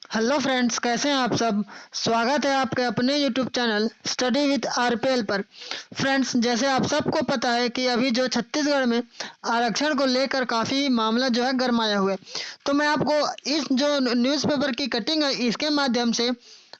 Hello friends, कैसे हैं आप सब। स्वागत है आपके अपने YouTube channel study with RPL पर। फ्रेंड्स, जैसे आप सबको पता है कि अभी जो छत्तीसगढ़ में आरक्षण को लेकर काफ़ी मामला जो है गरमाया हुआ है। तो मैं आपको इस जो न्यूज़पेपर की कटिंग है इसके माध्यम से,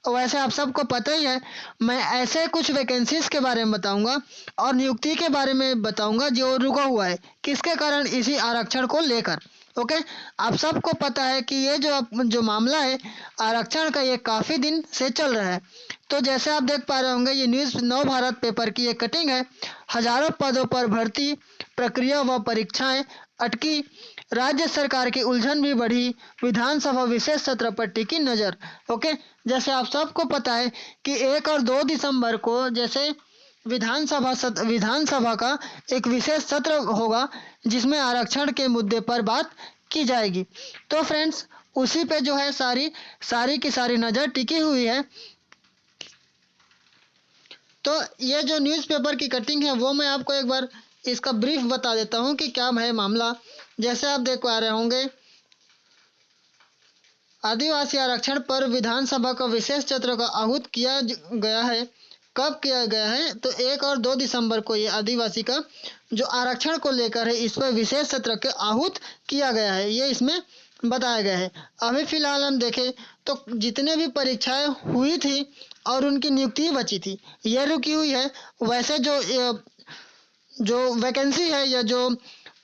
वैसे आप सबको पता ही है, मैं ऐसे कुछ वैकेंसीज के बारे में बताऊंगा और नियुक्ति के बारे में बताऊंगा जो रुका हुआ है किसके कारण, इसी आरक्षण को लेकर। ओके। आप सबको पता है कि ये जो मामला है आरक्षण का, ये काफ़ी दिन से चल रहा है। तो जैसे आप देख पा रहे होंगे, ये न्यूज़ नव भारत पेपर की एक कटिंग है। हजारों पदों पर भर्ती प्रक्रिया व परीक्षाएं अटकी, राज्य सरकार की उलझन भी बढ़ी, विधानसभा विशेष सत्र पर टिकी नजर। ओके। जैसे आप सबको पता है कि 1 और 2 दिसंबर को जैसे विधानसभा का एक विशेष सत्र होगा जिसमें आरक्षण के मुद्दे पर बात की जाएगी। तो फ्रेंड्स, उसी पे जो है सारी सारी की सारी नज़र टिकी हुई है। तो ये जो न्यूज़पेपर की कटिंग है वो मैं आपको एक बार इसका ब्रीफ बता देता हूँ कि क्या है मामला। जैसे आप देख पा रहे होंगे, आदिवासी आरक्षण पर विधानसभा का विशेष सत्र का आहूत किया गया है। कब किया गया है? तो 1 और 2 दिसंबर को ये आदिवासी का जो आरक्षण को लेकर है इस पर विशेष सत्र के आहूत किया गया है, ये इसमें बताया गया है। अभी फिलहाल हम देखें तो जितने भी परीक्षाएं हुई थी और उनकी नियुक्ति बची थी, ये रुकी हुई है। वैसे जो वैकेंसी है या जो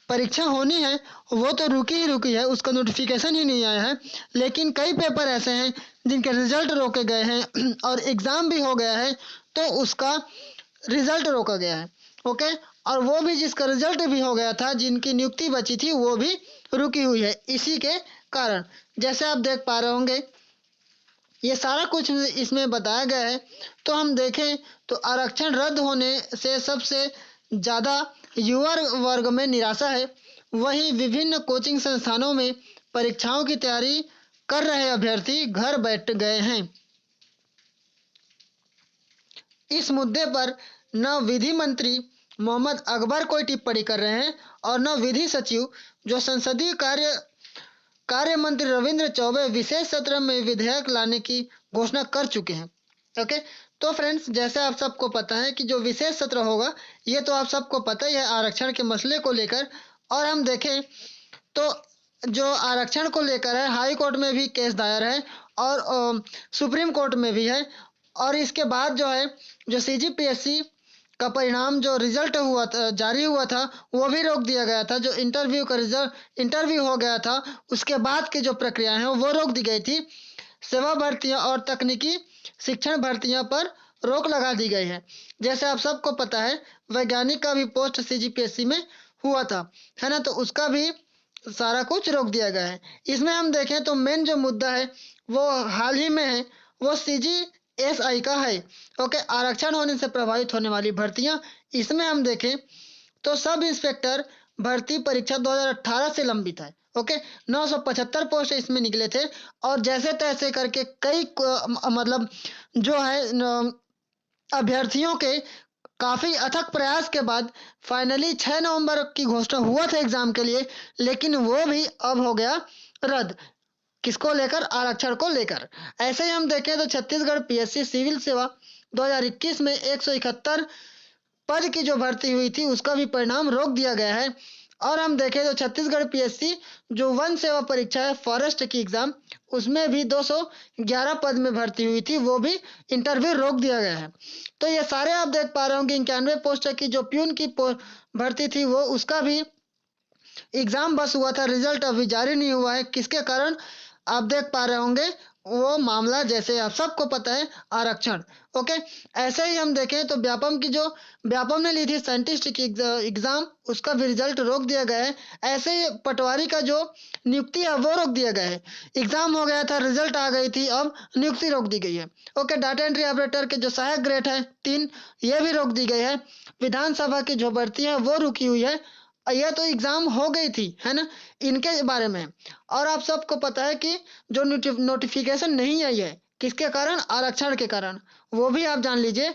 परीक्षा होनी है वो तो रुकी ही रुकी है, उसका नोटिफिकेशन ही नहीं आया है। लेकिन कई पेपर ऐसे हैं जिनके रिजल्ट रोके गए हैं और एग्ज़ाम भी हो गया है तो उसका रिजल्ट रोका गया है। ओके। और वो भी जिसका रिजल्ट भी हो गया था, जिनकी नियुक्ति बची थी, वो भी रुकी हुई है इसी के कारण। जैसे आप देख पा रहे होंगे, ये सारा कुछ इसमें बताया गया है। तो हम देखें तो आरक्षण रद्द होने से सबसे ज़्यादा युवा वर्ग में निराशा है। वहीं विभिन्न कोचिंग संस्थानों में परीक्षाओं की तैयारी कर रहे अभ्यर्थी घर बैठ गए हैं। इस मुद्दे पर न विधि मंत्री मोहम्मद अकबर कोई टिप्पणी कर रहे हैं और न विधि सचिव जो संसदीय कार्य मंत्री रविंद्र चौबे विशेष सत्र में विधेयक लाने की घोषणा कर चुके हैं। ओके। तो फ्रेंड्स, जैसे आप सबको पता है कि जो विशेष सत्र होगा, ये तो आप सबको पता ही है आरक्षण के मसले को लेकर। और हम देखें तो जो आरक्षण को लेकर है, हाई कोर्ट में भी केस दायर है और सुप्रीम कोर्ट में भी है। और इसके बाद जो है, जो सीजीपीएससी का परिणाम जो रिजल्ट हुआ था, जारी हुआ था, वो भी रोक दिया गया था। जो इंटरव्यू हो गया था, उसके बाद की जो प्रक्रिया है वो रोक दी गई थी। सेवा भर्तियां और तकनीकी शिक्षण भर्तियां पर रोक लगा दी गई है। जैसे आप सबको पता है, वैज्ञानिक का भी पोस्ट सीजीपीएससी में हुआ था, है ना, तो उसका भी सारा कुछ रोक दिया गया है। इसमें हम देखें तो मेन जो मुद्दा है वो हाल ही में है, वो सीजीएसआई का है। ओके। आरक्षण होने से प्रभावित होने वाली भर्तियां, इसमें हम देखें तो सब इंस्पेक्टर भर्ती परीक्षा 2018 से लंबित है। ओके। 975 पोस्ट इसमें निकले थे और जैसे तैसे करके कई मतलब जो है अभ्यर्थियों के काफ़ी अथक प्रयास के बाद फाइनली 6 नवंबर की घोषणा हुआ था एग्ज़ाम के लिए, लेकिन वो भी अब हो गया रद्द। किसको लेकर? आरक्षण को लेकर। ऐसे ही हम देखें तो छत्तीसगढ़ पीएससी सिविल सेवा 2021 में 171 पद की जो भर्ती हुई थी उसका भी परिणाम रोक दिया गया है। और हम देखें तो छत्तीसगढ़ पीएससी जो वन सेवा परीक्षा है, फॉरेस्ट की एग्ज़ाम, उसमें भी 211 पद में भर्ती हुई थी, वो भी इंटरव्यू रोक दिया गया है। तो ये सारे आप देख पा रहे होंगे 91 पोस्ट की जो प्यून की भर्ती थी, वो उसका भी एग्ज़ाम बस हुआ था, रिजल्ट अभी जारी नहीं हुआ है। किसके कारण? आप देख पा रहे होंगे वो मामला, जैसे आप सबको पता है, आरक्षण। ओके। ऐसे ही हम देखें तो व्यापम ने ली थी साइंटिस्ट की एग्ज़ाम, उसका भी रिजल्ट रोक दिया गया है। ऐसे ही पटवारी का जो नियुक्ति है वो रोक दिया गया है। एग्ज़ाम हो गया था, रिजल्ट आ गई थी, अब नियुक्ति रोक दी गई है। ओके। डाटा एंट्री ऑपरेटर के जो सहायक ग्रेड है 3, ये भी रोक दी गई है। विधानसभा की जो भर्ती है वो रुकी हुई है। यह तो एग्ज़ाम हो गई थी, है ना, इनके बारे में। और आप सबको पता है कि जो नोटिफिकेशन नहीं आई है, किसके कारण? आरक्षण के कारण। वो भी आप जान लीजिए।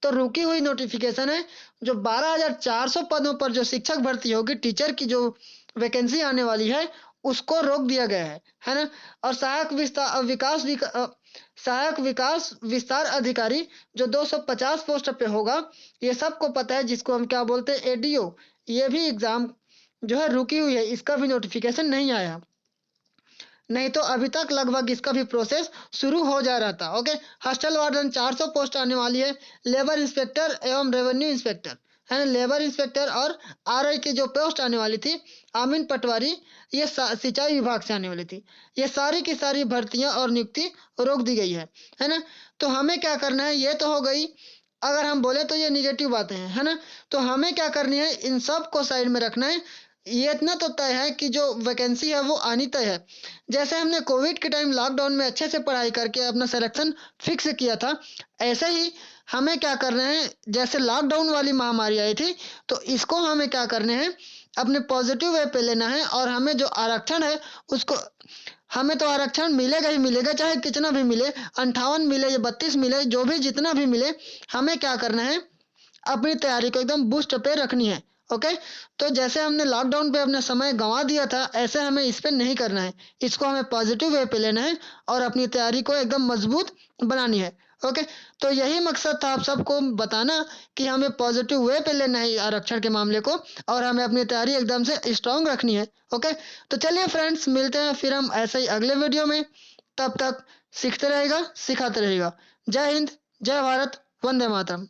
तो रुकी हुई नोटिफिकेशन है जो 12,400 पदों पर जो शिक्षक भर्ती होगी, टीचर की जो वैकेंसी आने वाली है, उसको रोक दिया गया है ना। और सहायक विकास विस्तार अधिकारी जो 250 पोस्ट पे होगा, ये सबको पता है, जिसको हम क्या बोलते हैं, एडीओ। ये भी एग्जाम जो है रुकी हुई है, इसका भी नोटिफिकेशन नहीं आया, नहीं तो अभी तक लगभग इसका भी प्रोसेस शुरू हो जा रहा था। ओके। हॉस्टल वार्डन 400 पोस्ट आने वाली है। लेबर इंस्पेक्टर एवं रेवेन्यू इंस्पेक्टर है ना, लेबर इंस्पेक्टर और आरआई की जो पोस्ट आने वाली थी, आमीन पटवारी, ये सिंचाई विभाग से आने वाली थी। ये सारी की सारी भर्तियां और नियुक्ति रोक दी गई है ना। तो हमें क्या करना है, ये तो हो गई, अगर हम बोले तो ये निगेटिव बातें हैं, है ना। तो हमें क्या करनी है, इन सब को साइड में रखना है। ये इतना तो तय है कि जो वैकेंसी है वो आनी तय है। जैसे हमने कोविड के टाइम लॉकडाउन में अच्छे से पढ़ाई करके अपना सिलेक्शन फिक्स किया था, ऐसे ही हमें क्या करना है, जैसे लॉकडाउन वाली महामारी आई थी, तो इसको हमें क्या करने हैं, अपने पॉजिटिव वे पे लेना है। और हमें जो आरक्षण है उसको, हमें तो आरक्षण मिलेगा ही मिलेगा, चाहे कितना भी मिले, 58 मिले या 32 मिले, जो भी जितना भी मिले, हमें क्या करना है, अपनी तैयारी को एकदम बूस्ट पे रखनी है। ओके। तो जैसे हमने लॉकडाउन पे अपना समय गंवा दिया था, ऐसे हमें इस पे नहीं करना है, इसको हमें पॉजिटिव वे पे लेना है और अपनी तैयारी को एकदम मजबूत बनानी है। ओके। तो यही मकसद था आप सबको बताना कि हमें पॉजिटिव वे पे लेना है आरक्षण के मामले को, और हमें अपनी तैयारी एकदम से स्ट्रांग रखनी है। ओके। तो चलिए फ्रेंड्स, मिलते हैं फिर हम ऐसे ही अगले वीडियो में। तब तक सीखते रहेगा, सिखाते रहेगा। जय हिंद, जय भारत, वंदे मातरम।